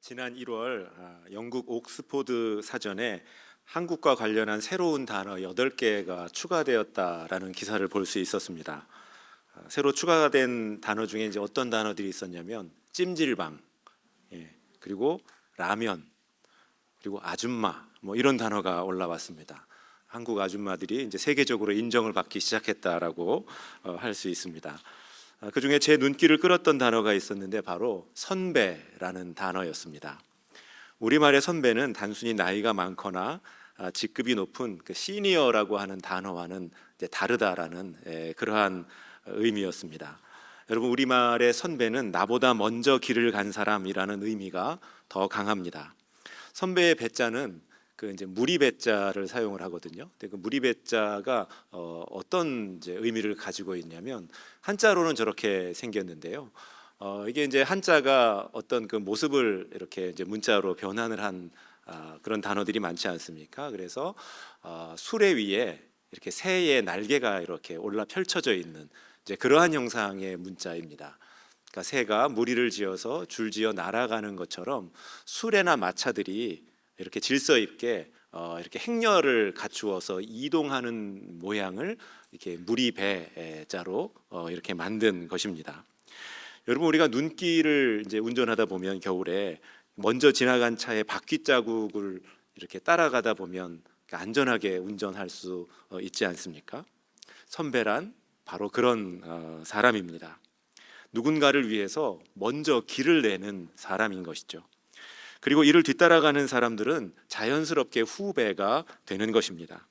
지난 1월 영국 옥스포드 사전에 한국과 관련한 새로운 단어 8개가 추가되었다라는 기사를 볼 수 있었습니다. 새로 추가된 단어 중에 이제 어떤 단어들이 있었냐면 찜질방, 그리고 라면, 그리고 아줌마, 뭐 이런 단어가 올라왔습니다. 한국 아줌마들이 이제 세계적으로 인정을 받기 시작했다라고 할 수 있습니다. 그 중에 제 눈길을 끌었던 단어가 있었는데 바로 선배라는 단어였습니다. 우리말의 선배는 단순히 나이가 많거나 직급이 높은 그 시니어라고 하는 단어와는 이제 다르다라는 그러한 의미였습니다. 여러분, 우리말의 선배는 나보다 먼저 길을 간 사람이라는 의미가 더 강합니다. 선배의 배자는 그 이제 무리 배자를 사용을 하거든요. 근데 그 무리 배자가 어떤 이제 의미를 가지고 있냐면 한자로는 저렇게 생겼는데요. 이게 이제 한자가 어떤 그 모습을 이렇게 이제 문자로 변환을 한 그런 단어들이 많지 않습니까? 그래서 수레 위에 이렇게 새의 날개가 이렇게 올라 펼쳐져 있는 이제 그러한 형상의 문자입니다. 그러니까 새가 무리를 지어서 줄지어 날아가는 것처럼 수레나 마차들이 이렇게 질서 있게 이렇게 행렬을 갖추어서 이동하는 모양을 이렇게 무리배자로 이렇게 만든 것입니다. 여러분, 우리가 눈길을 이제 운전하다 보면 겨울에 먼저 지나간 차의 바퀴 자국을 이렇게 따라가다 보면 안전하게 운전할 수 있지 않습니까? 선배란 바로 그런 사람입니다. 누군가를 위해서 먼저 길을 내는 사람인 것이죠. 그리고 이를 뒤따라가는 사람들은 자연스럽게 후배가 되는 것입니다.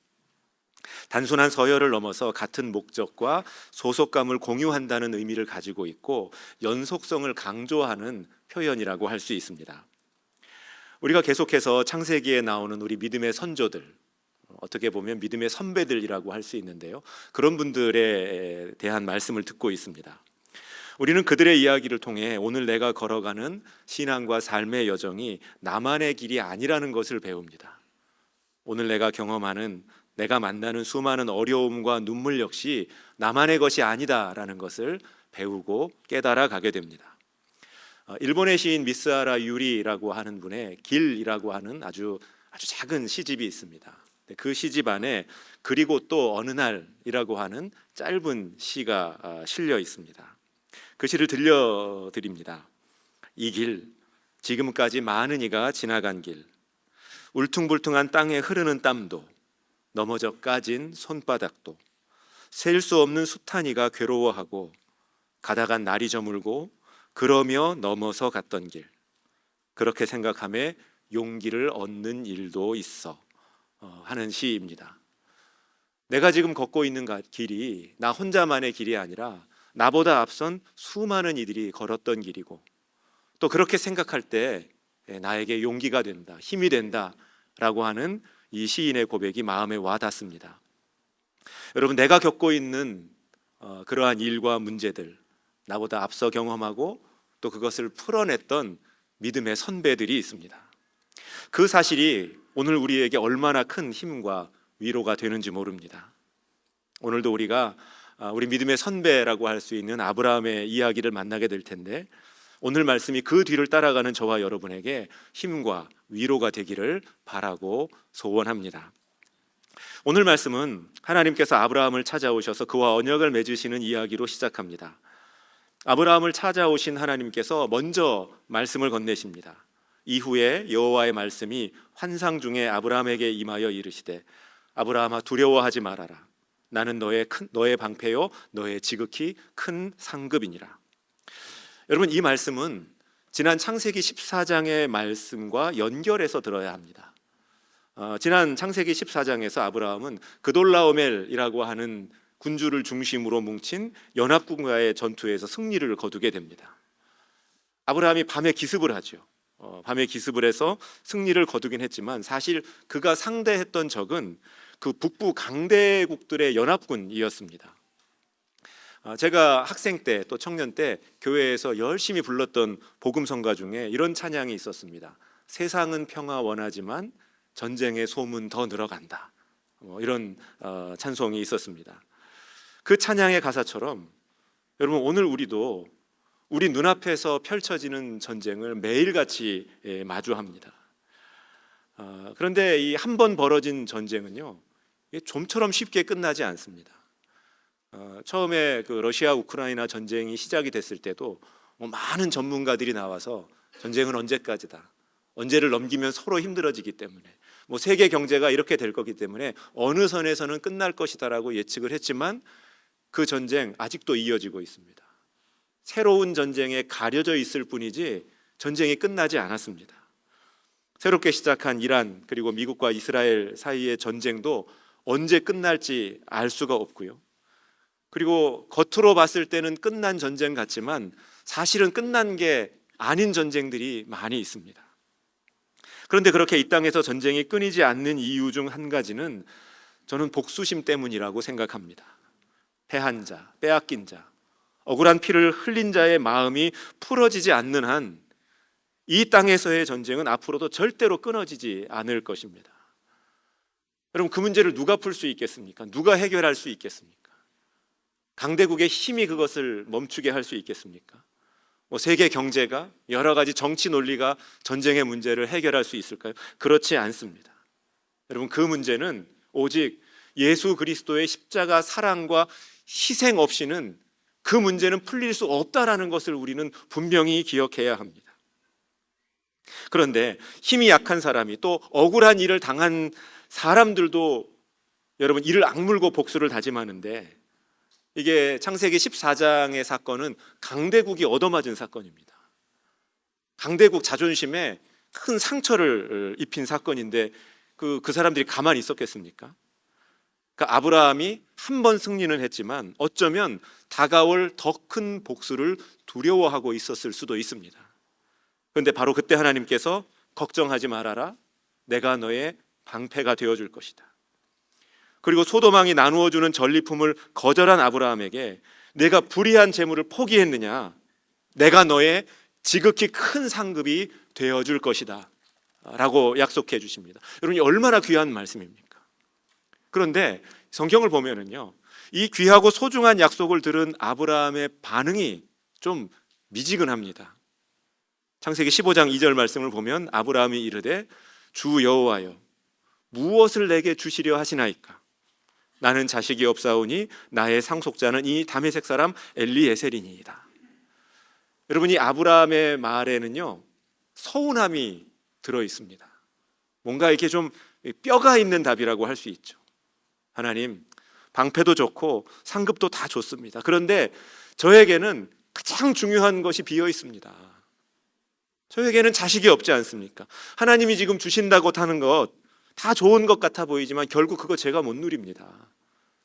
단순한 서열을 넘어서 같은 목적과 소속감을 공유한다는 의미를 가지고 있고 연속성을 강조하는 표현이라고 할 수 있습니다. 우리가 계속해서 창세기에 나오는 우리 믿음의 선조들, 어떻게 보면 믿음의 선배들이라고 할 수 있는데요, 그런 분들에 대한 말씀을 듣고 있습니다. 우리는 그들의 이야기를 통해 오늘 내가 걸어가는 신앙과 삶의 여정이 나만의 길이 아니라는 것을 배웁니다. 오늘 내가 경험하는, 내가 만나는 수많은 어려움과 눈물 역시 나만의 것이 아니다라는 것을 배우고 깨달아 가게 됩니다. 일본의 시인 미스하라 유리라고 하는 분의 길이라고 하는 아주 작은 시집이 있습니다. 그 시집 안에 그리고 또 어느 날이라고 하는 짧은 시가 실려 있습니다. 그 시를 들려드립니다. 이 길, 지금까지 많은 이가 지나간 길, 울퉁불퉁한 땅에 흐르는 땀도, 넘어져 까진 손바닥도, 셀 수 없는 숱한 이가 괴로워하고 가다간 날이 저물고 그러며 넘어서 갔던 길, 그렇게 생각하며 용기를 얻는 일도 있어 하는 시입니다. 내가 지금 걷고 있는 길이 나 혼자만의 길이 아니라 나보다 앞선 수많은 이들이 걸었던 길이고, 또 그렇게 생각할 때 나에게 용기가 된다, 힘이 된다라고 하는 이 시인의 고백이 마음에 와닿습니다. 여러분, 내가 겪고 있는 그러한 일과 문제들, 나보다 앞서 경험하고 또 그것을 풀어냈던 믿음의 선배들이 있습니다. 그 사실이 오늘 우리에게 얼마나 큰 힘과 위로가 되는지 모릅니다. 오늘도 우리가 우리 믿음의 선배라고 할 수 있는 아브라함의 이야기를 만나게 될 텐데, 오늘 말씀이 그 뒤를 따라가는 저와 여러분에게 힘과 위로가 되기를 바라고 소원합니다. 오늘 말씀은 하나님께서 아브라함을 찾아오셔서 그와 언약을 맺으시는 이야기로 시작합니다. 아브라함을 찾아오신 하나님께서 먼저 말씀을 건네십니다. 이후에 여호와의 말씀이 환상 중에 아브라함에게 임하여 이르시되 아브라함아, 두려워하지 말아라. 나는 너의 방패요 너의 지극히 큰 상급이니라. 여러분, 이 말씀은 지난 창세기 14장의 말씀과 연결해서 들어야 합니다. 지난 창세기 14장에서 아브라함은 그돌라오멜이라고 하는 군주를 중심으로 뭉친 연합군과의 전투에서 승리를 거두게 됩니다. 아브라함이 밤에 기습을 하죠. 밤에 기습을 해서 승리를 거두긴 했지만 사실 그가 상대했던 적은 그 북부 강대국들의 연합군이었습니다. 제가 학생 때 또 청년 때 교회에서 열심히 불렀던 복음성가 중에 이런 찬양이 있었습니다. 세상은 평화 원하지만 전쟁의 소문 더 늘어간다. 이런 찬송이 있었습니다. 그 찬양의 가사처럼 여러분, 오늘 우리도 우리 눈앞에서 펼쳐지는 전쟁을 매일같이 마주합니다. 그런데 이 한 번 벌어진 전쟁은요, 이게 좀처럼 쉽게 끝나지 않습니다. 처음에 그 러시아 우크라이나 전쟁이 시작이 됐을 때도 많은 전문가들이 나와서 전쟁은 언제까지다, 언제를 넘기면 서로 힘들어지기 때문에 세계 경제가 이렇게 될 거기 때문에 어느 선에서는 끝날 것이다라고 예측을 했지만 그 전쟁 아직도 이어지고 있습니다. 새로운 전쟁에 가려져 있을 뿐이지 전쟁이 끝나지 않았습니다. 새롭게 시작한 이란 그리고 미국과 이스라엘 사이의 전쟁도 언제 끝날지 알 수가 없고요. 그리고 겉으로 봤을 때는 끝난 전쟁 같지만 사실은 끝난 게 아닌 전쟁들이 많이 있습니다. 그런데 그렇게 이 땅에서 전쟁이 끊이지 않는 이유 중 한 가지는 저는 복수심 때문이라고 생각합니다. 패한 자, 빼앗긴 자, 억울한 피를 흘린 자의 마음이 풀어지지 않는 한 이 땅에서의 전쟁은 앞으로도 절대로 끊어지지 않을 것입니다. 여러분, 그 문제를 누가 풀 수 있겠습니까? 누가 해결할 수 있겠습니까? 강대국의 힘이 그것을 멈추게 할 수 있겠습니까? 세계 경제가, 여러 가지 정치 논리가 전쟁의 문제를 해결할 수 있을까요? 그렇지 않습니다. 여러분, 그 문제는 오직 예수 그리스도의 십자가 사랑과 희생 없이는 그 문제는 풀릴 수 없다라는 것을 우리는 분명히 기억해야 합니다. 그런데 힘이 약한 사람이, 또 억울한 일을 당한 사람들도 여러분 이를 악물고 복수를 다짐하는데, 이게 창세기 14장의 사건은 강대국이 얻어맞은 사건입니다. 강대국 자존심에 큰 상처를 입힌 사건인데 그 사람들이 가만히 있었겠습니까? 그러니까 아브라함이 한 번 승리는 했지만 어쩌면 다가올 더 큰 복수를 두려워하고 있었을 수도 있습니다. 그런데 바로 그때 하나님께서 걱정하지 말아라, 내가 너의 방패가 되어줄 것이다. 그리고 소돔왕이 나누어주는 전리품을 거절한 아브라함에게 내가 불의한 재물을 포기했느냐, 내가 너의 지극히 큰 상급이 되어줄 것이다 라고 약속해 주십니다. 여러분, 얼마나 귀한 말씀입니까? 그런데 성경을 보면은요, 이 귀하고 소중한 약속을 들은 아브라함의 반응이 좀 미지근합니다. 창세기 15장 2절 말씀을 보면 아브라함이 이르되 주 여호와여, 무엇을 내게 주시려 하시나이까? 나는 자식이 없사오니 나의 상속자는 이 다메섹 사람 엘리에셀이니이다. 여러분, 이 아브라함의 말에는요, 서운함이 들어 있습니다. 뭔가 이렇게 좀 뼈가 있는 답이라고 할 수 있죠. 하나님, 방패도 좋고 상급도 다 좋습니다. 그런데 저에게는 가장 중요한 것이 비어 있습니다. 저에게는 자식이 없지 않습니까? 하나님이 지금 주신다고 하는 것 다 좋은 것 같아 보이지만 결국 그거 제가 못 누립니다.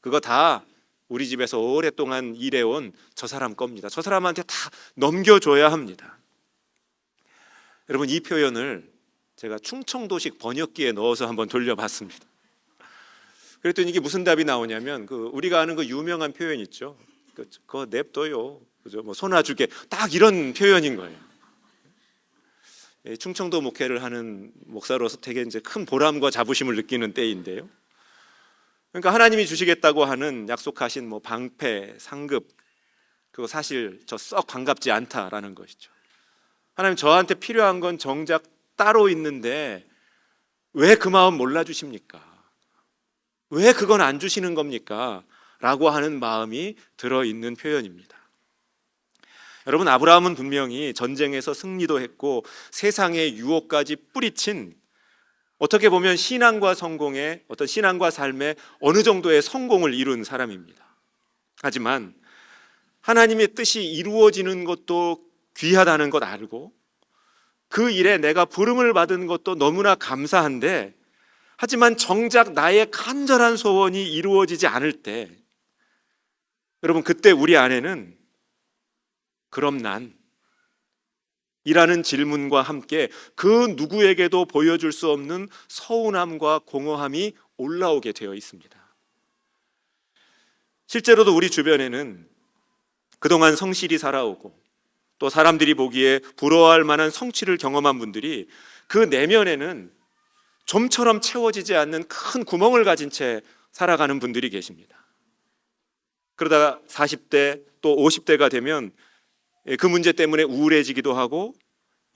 그거 다 우리 집에서 오랫동안 일해온 저 사람 겁니다. 저 사람한테 다 넘겨줘야 합니다. 여러분, 이 표현을 제가 충청도식 번역기에 넣어서 한번 돌려봤습니다. 그랬더니 이게 무슨 답이 나오냐면, 우리가 아는 그 유명한 표현 있죠. 그거 냅둬요. 그죠? 손아주게, 딱 이런 표현인 거예요. 충청도 목회를 하는 목사로서 되게 이제 큰 보람과 자부심을 느끼는 때인데요. 그러니까 하나님이 주시겠다고 하는 약속하신 방패, 상급, 그거 사실 저 썩 반갑지 않다라는 것이죠. 하나님, 저한테 필요한 건 정작 따로 있는데 왜 그 마음 몰라주십니까? 왜 그건 안 주시는 겁니까? 라고 하는 마음이 들어있는 표현입니다. 여러분, 아브라함은 분명히 전쟁에서 승리도 했고 세상의 유혹까지 뿌리친, 어떻게 보면 신앙과 성공의 어떤 신앙과 삶의 어느 정도의 성공을 이룬 사람입니다. 하지만 하나님의 뜻이 이루어지는 것도 귀하다는 것 알고 그 일에 내가 부름을 받은 것도 너무나 감사한데, 하지만 정작 나의 간절한 소원이 이루어지지 않을 때, 여러분, 그때 우리 안에는 그럼 난 이라는 질문과 함께 그 누구에게도 보여줄 수 없는 서운함과 공허함이 올라오게 되어 있습니다. 실제로도 우리 주변에는 그동안 성실히 살아오고 또 사람들이 보기에 부러워할 만한 성취를 경험한 분들이 그 내면에는 좀처럼 채워지지 않는 큰 구멍을 가진 채 살아가는 분들이 계십니다. 그러다가 40대 또 50대가 되면 그 문제 때문에 우울해지기도 하고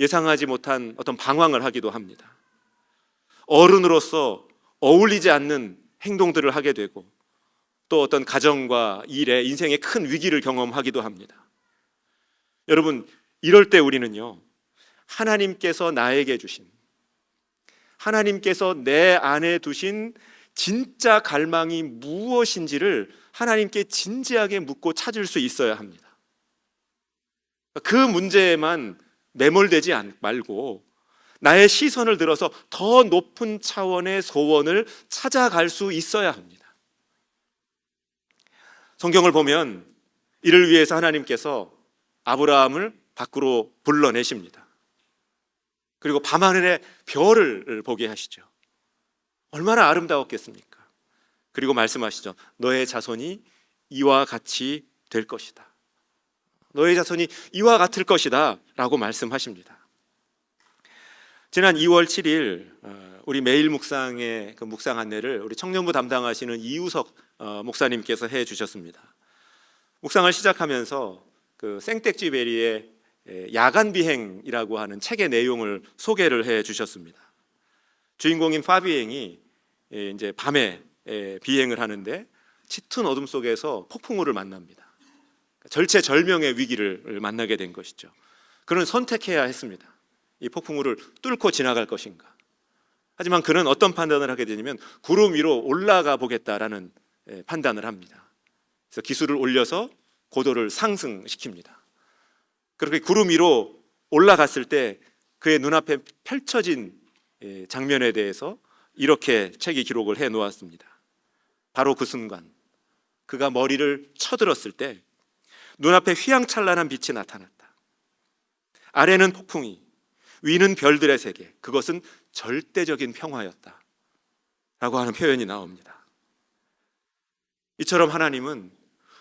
예상하지 못한 어떤 방황을 하기도 합니다. 어른으로서 어울리지 않는 행동들을 하게 되고 또 어떤 가정과 일에 인생의 큰 위기를 경험하기도 합니다. 여러분, 이럴 때 우리는요, 하나님께서 나에게 주신, 하나님께서 내 안에 두신 진짜 갈망이 무엇인지를 하나님께 진지하게 묻고 찾을 수 있어야 합니다. 그 문제에만 매몰되지 말고 나의 시선을 들어서 더 높은 차원의 소원을 찾아갈 수 있어야 합니다. 성경을 보면 이를 위해서 하나님께서 아브라함을 밖으로 불러내십니다. 그리고 밤하늘의 별을 보게 하시죠. 얼마나 아름다웠겠습니까? 그리고 말씀하시죠. 너의 자손이 이와 같이 될 것이다. 너의 자손이 이와 같을 것이다 라고 말씀하십니다. 지난 2월 7일 우리 매일 묵상의 그 묵상 안내를 우리 청년부 담당하시는 이우석 목사님께서 해 주셨습니다. 묵상을 시작하면서 그 생텍쥐베리의 야간 비행이라고 하는 책의 내용을 소개를 해 주셨습니다. 주인공인 파비행이 이제 밤에 비행을 하는데 짙은 어둠 속에서 폭풍우를 만납니다. 절체절명의 위기를 만나게 된 것이죠. 그는 선택해야 했습니다. 이 폭풍우를 뚫고 지나갈 것인가. 하지만 그는 어떤 판단을 하게 되냐면 구름 위로 올라가 보겠다라는 판단을 합니다. 그래서 기술을 올려서 고도를 상승시킵니다. 그렇게 구름 위로 올라갔을 때 그의 눈앞에 펼쳐진 장면에 대해서 이렇게 책이 기록을 해 놓았습니다. 바로 그 순간 그가 머리를 쳐들었을 때 눈앞에 휘황찬란한 빛이 나타났다. 아래는 폭풍이, 위는 별들의 세계, 그것은 절대적인 평화였다 라고 하는 표현이 나옵니다. 이처럼 하나님은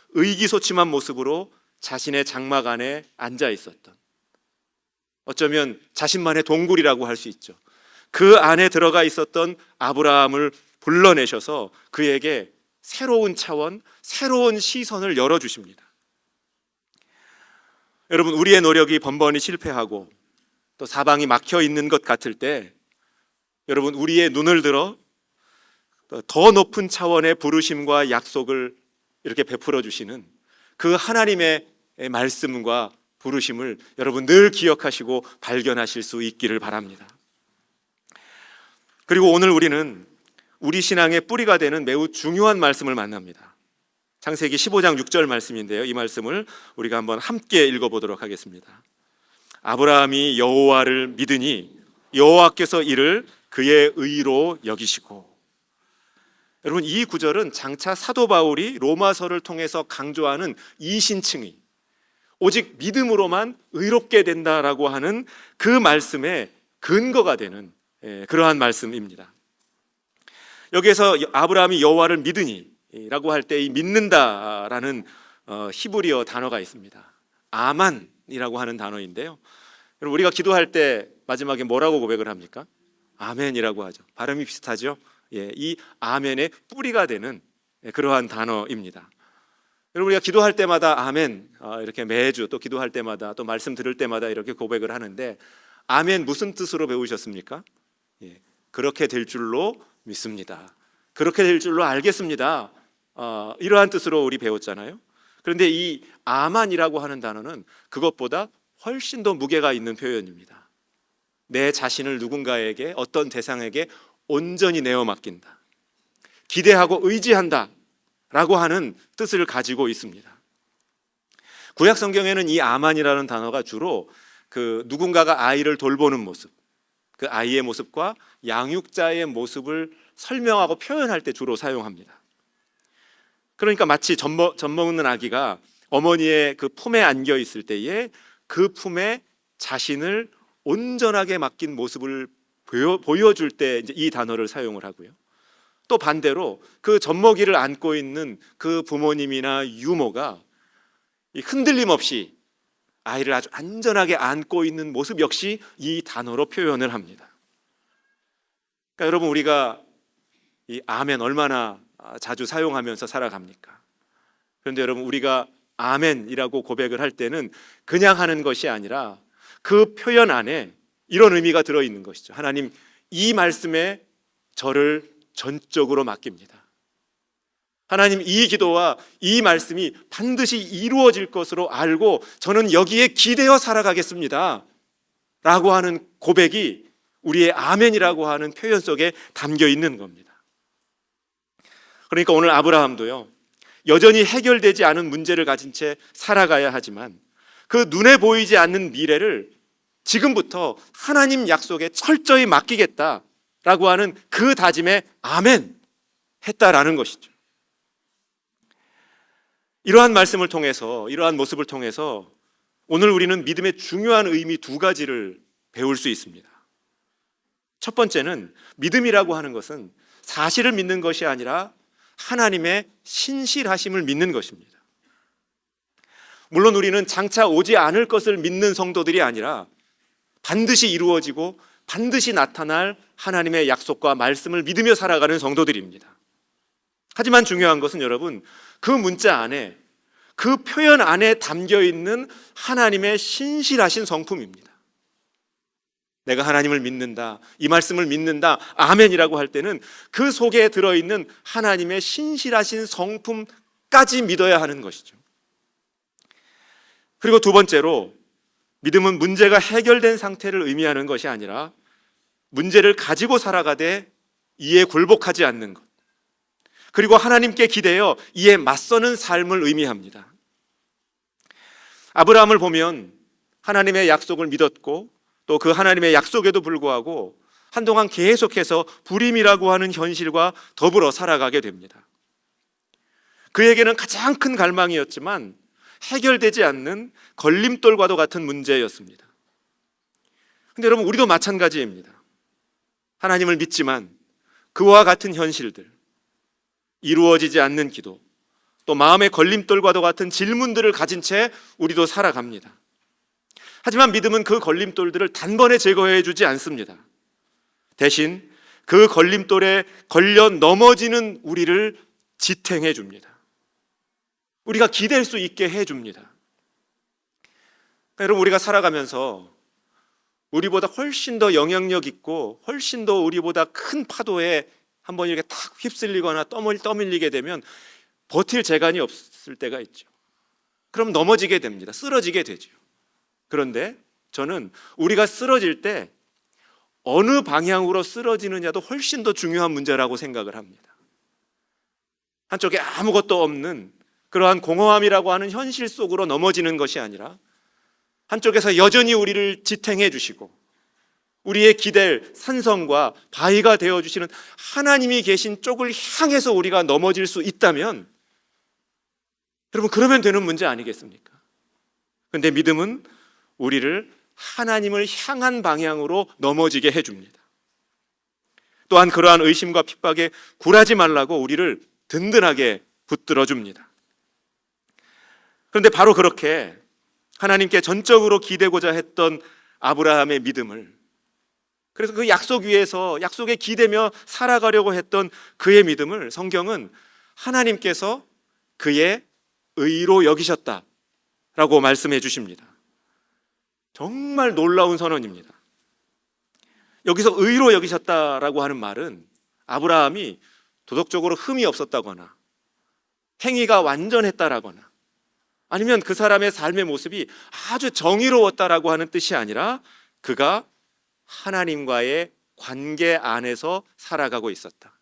의기소침한 모습으로 자신의 장막 안에 앉아 있었던, 어쩌면 자신만의 동굴이라고 할 수 있죠. 그 안에 들어가 있었던 아브라함을 불러내셔서 그에게 새로운 차원, 새로운 시선을 열어주십니다. 여러분, 우리의 노력이 번번이 실패하고 또 사방이 막혀 있는 것 같을 때 여러분, 우리의 눈을 들어 더 높은 차원의 부르심과 약속을 이렇게 베풀어 주시는 그 하나님의 말씀과 부르심을 여러분 늘 기억하시고 발견하실 수 있기를 바랍니다. 그리고 오늘 우리는 우리 신앙의 뿌리가 되는 매우 중요한 말씀을 만납니다. 창세기 15장 6절 말씀인데요, 이 말씀을 우리가 한번 함께 읽어보도록 하겠습니다. 아브라함이 여호와를 믿으니 여호와께서 이를 그의 의로 여기시고. 여러분, 이 구절은 장차 사도 바울이 로마서를 통해서 강조하는 이신칭의, 오직 믿음으로만 의롭게 된다라고 하는 그 말씀의 근거가 되는 그러한 말씀입니다. 여기에서 아브라함이 여호와를 믿으니 라고 할 때 이 믿는다라는 히브리어 단어가 있습니다. 아만이라고 하는 단어인데요, 여러분, 우리가 기도할 때 마지막에 뭐라고 고백을 합니까? 아멘이라고 하죠. 발음이 비슷하죠? 이 아멘의 뿌리가 되는 그러한 단어입니다. 여러분, 우리가 기도할 때마다 아멘, 이렇게 매주 또 기도할 때마다 또 말씀 들을 때마다 이렇게 고백을 하는데, 아멘 무슨 뜻으로 배우셨습니까? 그렇게 될 줄로 믿습니다. 그렇게 될 줄로 알겠습니다. 이러한 뜻으로 우리 배웠잖아요. 그런데 이 아만이라고 하는 단어는 그것보다 훨씬 더 무게가 있는 표현입니다. 내 자신을 누군가에게, 어떤 대상에게 온전히 내어 맡긴다, 기대하고 의지한다 라고 하는 뜻을 가지고 있습니다. 구약 성경에는 이 아만이라는 단어가 주로 그 누군가가 아이를 돌보는 모습, 그 아이의 모습과 양육자의 모습을 설명하고 표현할 때 주로 사용합니다. 그러니까 마치 젖 먹는 아기가 어머니의 그 품에 안겨 있을 때에 그 품에 자신을 온전하게 맡긴 모습을 보여줄 때 이제 이 단어를 사용을 하고요. 또 반대로 그 젖먹이를 안고 있는 그 부모님이나 유모가 흔들림 없이 아이를 아주 안전하게 안고 있는 모습 역시 이 단어로 표현을 합니다. 그러니까 여러분, 우리가 이 아멘 얼마나 자주 사용하면서 살아갑니까? 그런데 여러분, 우리가 아멘이라고 고백을 할 때는 그냥 하는 것이 아니라 그 표현 안에 이런 의미가 들어있는 것이죠. 하나님, 이 말씀에 저를 전적으로 맡깁니다. 하나님, 이 기도와 이 말씀이 반드시 이루어질 것으로 알고 저는 여기에 기대어 살아가겠습니다 라고 하는 고백이 우리의 아멘이라고 하는 표현 속에 담겨 있는 겁니다. 그러니까 오늘 아브라함도요, 여전히 해결되지 않은 문제를 가진 채 살아가야 하지만 그 눈에 보이지 않는 미래를 지금부터 하나님 약속에 철저히 맡기겠다라고 하는 그 다짐에 아멘 했다라는 것이죠. 이러한 말씀을 통해서, 이러한 모습을 통해서 오늘 우리는 믿음의 중요한 의미 두 가지를 배울 수 있습니다. 첫 번째는 믿음이라고 하는 것은 사실을 믿는 것이 아니라 하나님의 신실하심을 믿는 것입니다. 물론 우리는 장차 오지 않을 것을 믿는 성도들이 아니라 반드시 이루어지고 반드시 나타날 하나님의 약속과 말씀을 믿으며 살아가는 성도들입니다. 하지만 중요한 것은 여러분, 그 문자 안에, 그 표현 안에 담겨 있는 하나님의 신실하신 성품입니다. 내가 하나님을 믿는다, 이 말씀을 믿는다, 아멘이라고 할 때는 그 속에 들어있는 하나님의 신실하신 성품까지 믿어야 하는 것이죠. 그리고 두 번째로, 믿음은 문제가 해결된 상태를 의미하는 것이 아니라 문제를 가지고 살아가되 이에 굴복하지 않는 것, 그리고 하나님께 기대어 이에 맞서는 삶을 의미합니다. 아브라함을 보면 하나님의 약속을 믿었고 또 그 하나님의 약속에도 불구하고 한동안 계속해서 불임이라고 하는 현실과 더불어 살아가게 됩니다. 그에게는 가장 큰 갈망이었지만 해결되지 않는 걸림돌과도 같은 문제였습니다. 근데 여러분, 우리도 마찬가지입니다. 하나님을 믿지만 그와 같은 현실들, 이루어지지 않는 기도, 또 마음의 걸림돌과도 같은 질문들을 가진 채 우리도 살아갑니다. 하지만 믿음은 그 걸림돌들을 단번에 제거해 주지 않습니다. 대신 그 걸림돌에 걸려 넘어지는 우리를 지탱해 줍니다. 우리가 기댈 수 있게 해 줍니다. 그러니까 여러분, 우리가 살아가면서 우리보다 훨씬 더 영향력 있고 훨씬 더 우리보다 큰 파도에 한번 이렇게 탁 휩쓸리거나 떠밀리게 되면 버틸 재간이 없을 때가 있죠. 그럼 넘어지게 됩니다. 쓰러지게 되죠. 그런데 저는 우리가 쓰러질 때 어느 방향으로 쓰러지느냐도 훨씬 더 중요한 문제라고 생각을 합니다. 한쪽에 아무것도 없는 그러한 공허함이라고 하는 현실 속으로 넘어지는 것이 아니라 한쪽에서 여전히 우리를 지탱해 주시고 우리의 기댈 산성과 바위가 되어주시는 하나님이 계신 쪽을 향해서 우리가 넘어질 수 있다면, 여러분, 그러면 되는 문제 아니겠습니까? 그런데 믿음은 우리를 하나님을 향한 방향으로 넘어지게 해줍니다. 또한 그러한 의심과 핍박에 굴하지 말라고 우리를 든든하게 붙들어 줍니다. 그런데 바로 그렇게 하나님께 전적으로 기대고자 했던 아브라함의 믿음을, 그래서 그 약속 위에서 약속에 기대며 살아가려고 했던 그의 믿음을 성경은 하나님께서 그의 의로 여기셨다라고 말씀해 주십니다. 정말 놀라운 선언입니다. 여기서 의로 여기셨다라고 하는 말은 아브라함이 도덕적으로 흠이 없었다거나 행위가 완전했다라거나 아니면 그 사람의 삶의 모습이 아주 정의로웠다라고 하는 뜻이 아니라 그가 하나님과의 관계 안에서 살아가고 있었다.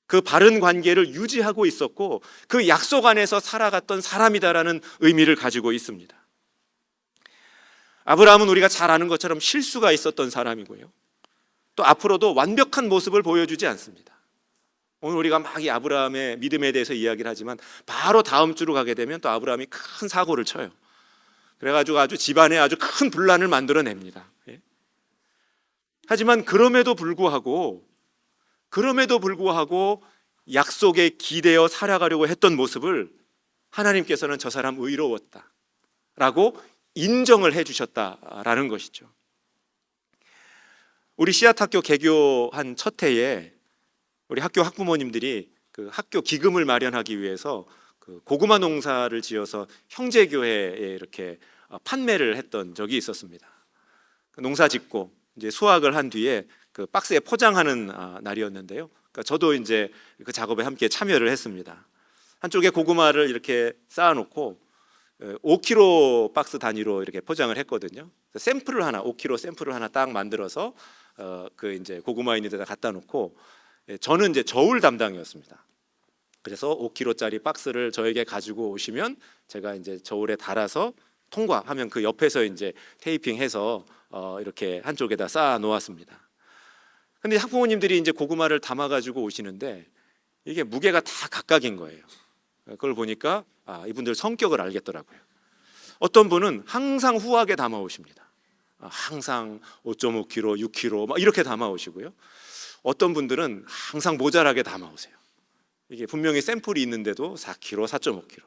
그 바른 관계를 유지하고 있었고 그 약속 안에서 살아갔던 사람이다라는 의미를 가지고 있습니다. 아브라함은 우리가 잘 아는 것처럼 실수가 있었던 사람이고요, 또 앞으로도 완벽한 모습을 보여주지 않습니다. 오늘 우리가 막 이 아브라함의 믿음에 대해서 이야기를 하지만 바로 다음 주로 가게 되면 또 아브라함이 큰 사고를 쳐요. 그래가지고 아주 집안에 아주 큰 분란을 만들어냅니다. 하지만 그럼에도 불구하고 약속에 기대어 살아가려고 했던 모습을 하나님께서는 저 사람 의로웠다라고 인정을 해주셨다라는 것이죠. 우리 씨앗학교 개교한 첫 해에 우리 학교 학부모님들이 그 학교 기금을 마련하기 위해서 그 고구마 농사를 지어서 형제교회에 이렇게 판매를 했던 적이 있었습니다. 농사 짓고 이제 수확을 한 뒤에 그 박스에 포장하는 날이었는데요. 그러니까 저도 이제 그 작업에 함께 참여를 했습니다. 한쪽에 고구마를 이렇게 쌓아놓고 5kg 박스 단위로 이렇게 포장을 했거든요. 샘플을 하나, 5kg 샘플을 하나 딱 만들어서 그 이제 고구마 있는 데다 갖다 놓고, 저는 이제 저울 담당이었습니다. 그래서 5kg짜리 박스를 저에게 가지고 오시면 제가 이제 저울에 달아서 통과하면 그 옆에서 이제 테이핑해서 이렇게 한쪽에다 쌓아 놓았습니다. 근데 학부모님들이 이제 고구마를 담아 가지고 오시는데 이게 무게가 다 각각인 거예요. 그걸 보니까 이분들 성격을 알겠더라고요. 어떤 분은 항상 후하게 담아 오십니다. 항상 5.5kg, 6kg 막 이렇게 담아 오시고요. 어떤 분들은 항상 모자라게 담아 오세요. 이게 분명히 샘플이 있는데도 4kg, 4.5kg.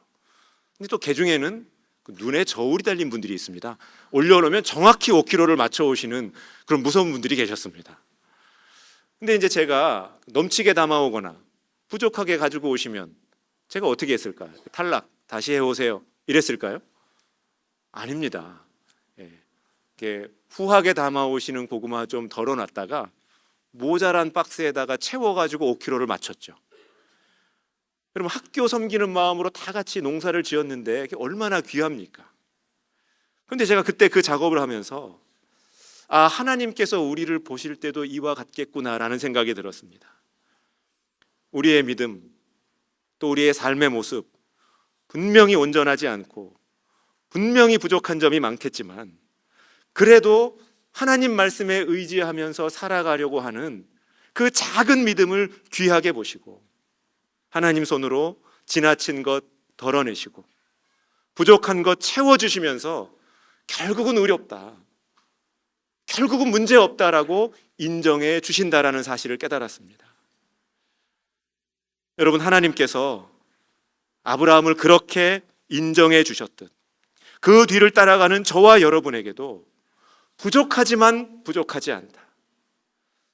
근데 또 개중에는 눈에 저울이 달린 분들이 있습니다. 올려놓으면 정확히 5kg를 맞춰 오시는 그런 무서운 분들이 계셨습니다. 근데 이제 제가 넘치게 담아오거나 부족하게 가지고 오시면 제가 어떻게 했을까요? 탈락, 다시 해오세요 이랬을까요? 아닙니다. 이렇게 후하게 담아오시는 고구마 좀 덜어놨다가 모자란 박스에다가 채워가지고 5kg를 맞췄죠. 여러분, 학교 섬기는 마음으로 다 같이 농사를 지었는데 그게 얼마나 귀합니까? 그런데 제가 그때 그 작업을 하면서 하나님께서 우리를 보실 때도 이와 같겠구나라는 생각이 들었습니다. 우리의 믿음, 또 우리의 삶의 모습, 분명히 온전하지 않고 분명히 부족한 점이 많겠지만 그래도 하나님 말씀에 의지하면서 살아가려고 하는 그 작은 믿음을 귀하게 보시고 하나님 손으로 지나친 것 덜어내시고 부족한 것 채워주시면서 결국은 의롭다, 결국은 문제없다라고 인정해 주신다라는 사실을 깨달았습니다. 여러분, 하나님께서 아브라함을 그렇게 인정해 주셨듯 그 뒤를 따라가는 저와 여러분에게도 부족하지만 부족하지 않다,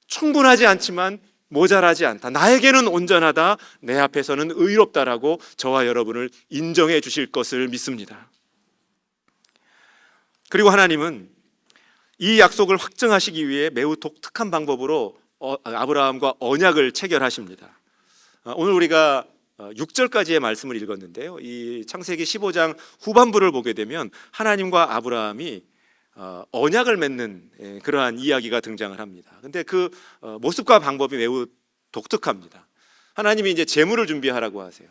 충분하지 않지만 모자라지 않다, 나에게는 온전하다, 내 앞에서는 의롭다라고 저와 여러분을 인정해 주실 것을 믿습니다. 그리고 하나님은 이 약속을 확증하시기 위해 매우 독특한 방법으로 아브라함과 언약을 체결하십니다. 오늘 우리가 6절까지의 말씀을 읽었는데요, 이 창세기 15장 후반부를 보게 되면 하나님과 아브라함이 언약을 맺는 그러한 이야기가 등장을 합니다. 근데 그 모습과 방법이 매우 독특합니다. 하나님이 이제 제물을 준비하라고 하세요.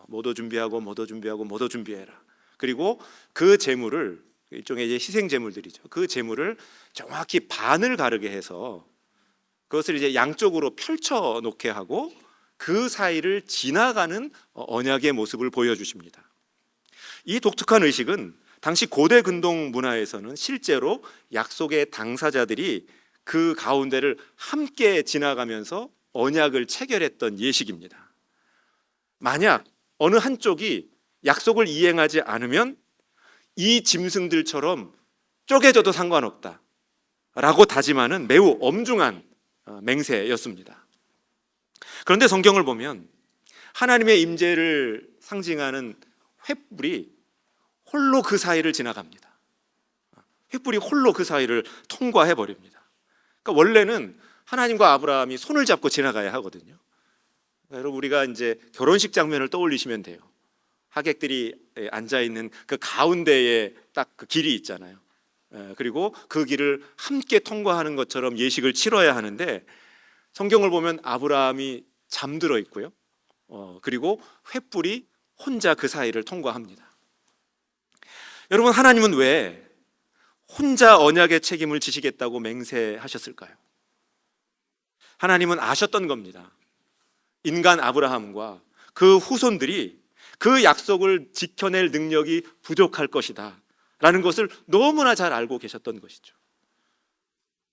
뭐도 준비하고 뭐도 준비하고 뭐도 준비해라. 그리고 그 제물을, 일종의 이제 희생 제물들이죠, 그 제물을 정확히 반을 가르게 해서 그것을 이제 양쪽으로 펼쳐 놓게 하고 그 사이를 지나가는 언약의 모습을 보여주십니다. 이 독특한 의식은 당시 고대 근동 문화에서는 실제로 약속의 당사자들이 그 가운데를 함께 지나가면서 언약을 체결했던 예식입니다. 만약 어느 한쪽이 약속을 이행하지 않으면 이 짐승들처럼 쪼개져도 상관없다 라고 다짐하는 매우 엄중한 맹세였습니다. 그런데 성경을 보면 하나님의 임재를 상징하는 횃불이 홀로 그 사이를 지나갑니다. 횃불이 홀로 그 사이를 통과해 버립니다. 그러니까 원래는 하나님과 아브라함이 손을 잡고 지나가야 하거든요. 여러분, 우리가 이제 결혼식 장면을 떠올리시면 돼요. 하객들이 앉아 있는 그 가운데에 딱 그 길이 있잖아요. 그리고 그 길을 함께 통과하는 것처럼 예식을 치러야 하는데 성경을 보면 아브라함이 잠들어 있고요. 그리고 횃불이 혼자 그 사이를 통과합니다. 여러분, 하나님은 왜 혼자 언약의 책임을 지시겠다고 맹세하셨을까요? 하나님은 아셨던 겁니다. 인간 아브라함과 그 후손들이 그 약속을 지켜낼 능력이 부족할 것이다 라는 것을 너무나 잘 알고 계셨던 것이죠.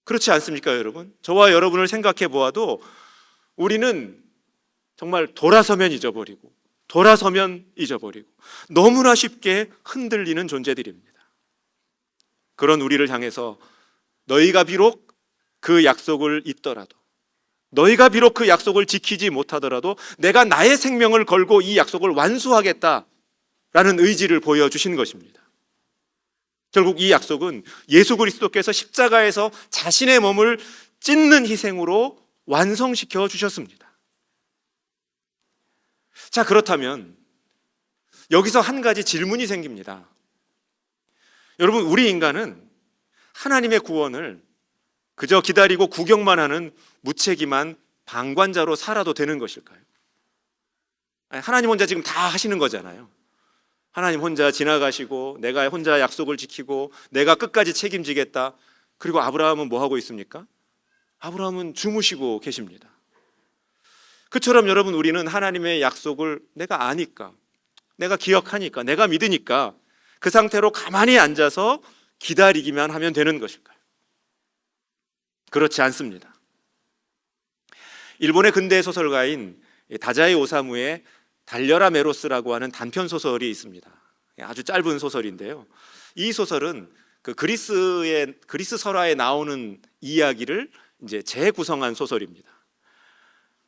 그렇지 않습니까, 여러분? 저와 여러분을 생각해 보아도 우리는 정말 돌아서면 잊어버리고 돌아서면 잊어버리고 너무나 쉽게 흔들리는 존재들입니다. 그런 우리를 향해서 너희가 비록 그 약속을 잊더라도, 너희가 비록 그 약속을 지키지 못하더라도 내가 나의 생명을 걸고 이 약속을 완수하겠다라는 의지를 보여주신 것입니다. 결국 이 약속은 예수 그리스도께서 십자가에서 자신의 몸을 찢는 희생으로 완성시켜 주셨습니다. 자, 그렇다면 여기서 한 가지 질문이 생깁니다. 여러분, 우리 인간은 하나님의 구원을 그저 기다리고 구경만 하는 무책임한 방관자로 살아도 되는 것일까요? 하나님 혼자 지금 다 하시는 거잖아요. 하나님 혼자 지나가시고 내가 혼자 약속을 지키고 내가 끝까지 책임지겠다. 그리고 아브라함은 뭐 하고 있습니까? 아브라함은 주무시고 계십니다. 그처럼 여러분, 우리는 하나님의 약속을 내가 아니까, 내가 기억하니까, 내가 믿으니까 그 상태로 가만히 앉아서 기다리기만 하면 되는 것일까요? 그렇지 않습니다. 일본의 근대 소설가인 다자이 오사무의 달려라 메로스라고 하는 단편 소설이 있습니다. 아주 짧은 소설인데요. 이 소설은 그 그리스 설화에 나오는 이야기를 이제 재구성한 소설입니다.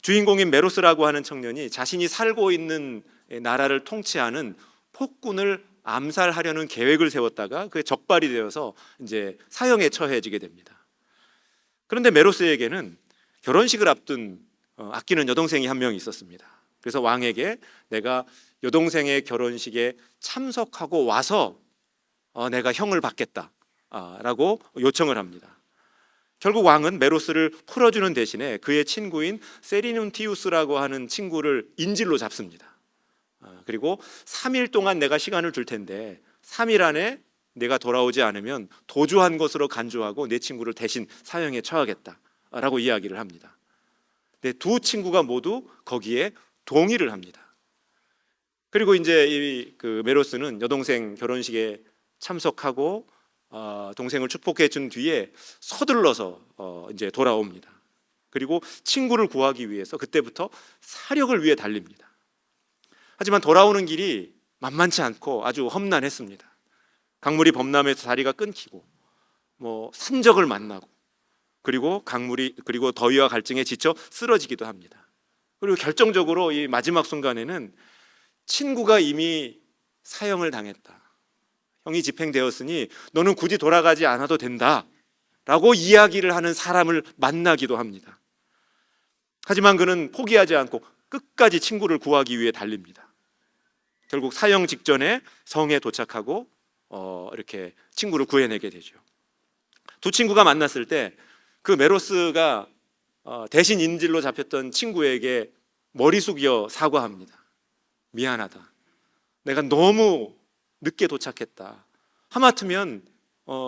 주인공인 메로스라고 하는 청년이 자신이 살고 있는 나라를 통치하는 폭군을 암살하려는 계획을 세웠다가 그게 적발이 되어서 이제 사형에 처해지게 됩니다. 그런데 메로스에게는 결혼식을 앞둔 아끼는 여동생이 한 명 있었습니다. 그래서 왕에게 내가 여동생의 결혼식에 참석하고 와서 내가 형을 받겠다라고 요청을 합니다. 결국 왕은 메로스를 풀어주는 대신에 그의 친구인 세리눈티우스라고 하는 친구를 인질로 잡습니다. 그리고 3일 동안 내가 시간을 줄 텐데 3일 안에 내가 돌아오지 않으면 도주한 것으로 간주하고 내 친구를 대신 사형에 처하겠다라고 이야기를 합니다. 근데 두 친구가 모두 거기에 동의를 합니다. 그리고 이제 그 메로스는 여동생 결혼식에 참석하고 동생을 축복해 준 뒤에 서둘러서 이제 돌아옵니다. 그리고 친구를 구하기 위해서 그때부터 사력을 위해 달립니다. 하지만 돌아오는 길이 만만치 않고 아주 험난했습니다. 강물이 범람해서 다리가 끊기고 산적을 만나고 그리고 그리고 더위와 갈증에 지쳐 쓰러지기도 합니다. 그리고 결정적으로 이 마지막 순간에는 친구가 이미 사형을 당했다. 형이 집행되었으니 너는 굳이 돌아가지 않아도 된다라고 이야기를 하는 사람을 만나기도 합니다. 하지만 그는 포기하지 않고 끝까지 친구를 구하기 위해 달립니다. 결국 사형 직전에 성에 도착하고 이렇게 친구를 구해내게 되죠. 두 친구가 만났을 때 그 메로스가 대신 인질로 잡혔던 친구에게 머리 숙여 사과합니다. 미안하다. 내가 너무 늦게 도착했다. 하마터면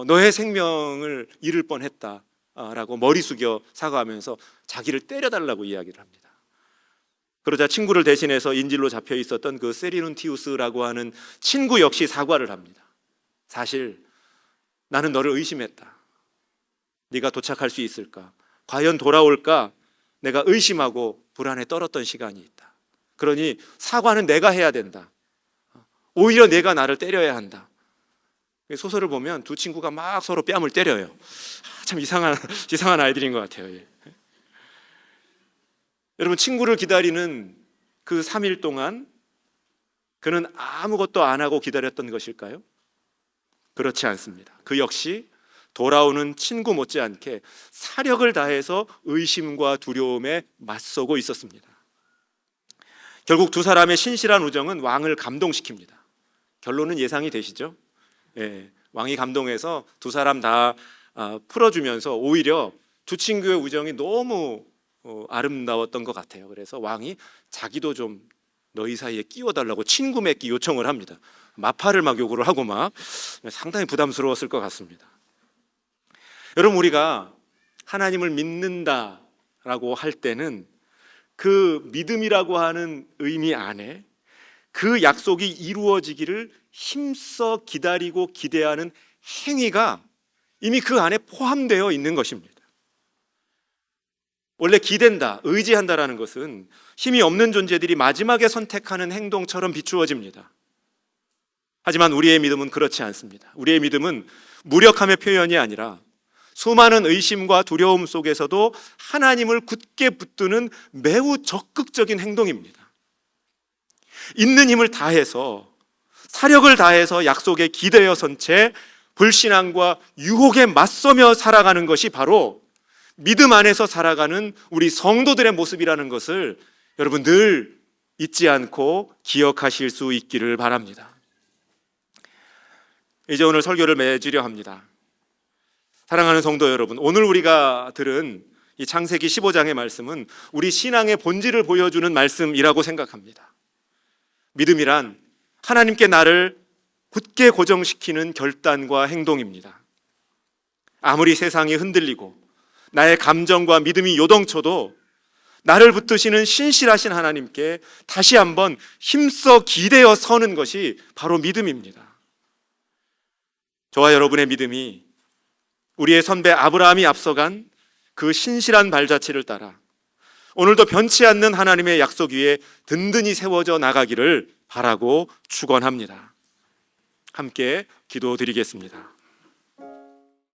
너의 생명을 잃을 뻔했다 라고 머리 숙여 사과하면서 자기를 때려달라고 이야기를 합니다. 그러자 친구를 대신해서 인질로 잡혀 있었던 그 세리눈티우스라고 하는 친구 역시 사과를 합니다. 사실 나는 너를 의심했다. 네가 도착할 수 있을까? 과연 돌아올까? 내가 의심하고 불안에 떨었던 시간이 있다. 그러니 사과는 내가 해야 된다. 오히려 내가 나를 때려야 한다. 소설을 보면 두 친구가 막 서로 뺨을 때려요. 참 이상한 아이들인 것 같아요. 여러분, 친구를 기다리는 그 3일 동안 그는 아무것도 안 하고 기다렸던 것일까요? 그렇지 않습니다. 그 역시 돌아오는 친구 못지않게 사력을 다해서 의심과 두려움에 맞서고 있었습니다. 결국 두 사람의 신실한 우정은 왕을 감동시킵니다. 결론은 예상이 되시죠? 왕이 감동해서 두 사람 다 풀어주면서 오히려 두 친구의 우정이 너무 아름다웠던 것 같아요. 그래서 왕이 자기도 좀 너희 사이에 끼워달라고 친구 맺기 요청을 합니다. 마파를 막 요구를 하고 막 상당히 부담스러웠을 것 같습니다. 여러분, 우리가 하나님을 믿는다라고 할 때는 그 믿음이라고 하는 의미 안에 그 약속이 이루어지기를 힘써 기다리고 기대하는 행위가 이미 그 안에 포함되어 있는 것입니다. 원래 기댄다, 의지한다라는 것은 힘이 없는 존재들이 마지막에 선택하는 행동처럼 비추어집니다. 하지만 우리의 믿음은 그렇지 않습니다. 우리의 믿음은 무력함의 표현이 아니라 수많은 의심과 두려움 속에서도 하나님을 굳게 붙드는 매우 적극적인 행동입니다. 있는 힘을 다해서, 사력을 다해서 약속에 기대어 선 채 불신앙과 유혹에 맞서며 살아가는 것이 바로 믿음 안에서 살아가는 우리 성도들의 모습이라는 것을 여러분 늘 잊지 않고 기억하실 수 있기를 바랍니다. 이제 오늘 설교를 맺으려 합니다. 사랑하는 성도 여러분, 오늘 우리가 들은 이 창세기 15장의 말씀은 우리 신앙의 본질을 보여주는 말씀이라고 생각합니다. 믿음이란 하나님께 나를 굳게 고정시키는 결단과 행동입니다. 아무리 세상이 흔들리고 나의 감정과 믿음이 요동쳐도 나를 붙드시는 신실하신 하나님께 다시 한번 힘써 기대어 서는 것이 바로 믿음입니다. 저와 여러분의 믿음이 우리의 선배 아브라함이 앞서간 그 신실한 발자취를 따라 오늘도 변치 않는 하나님의 약속 위에 든든히 세워져 나가기를 바라고 축원합니다. 함께 기도드리겠습니다.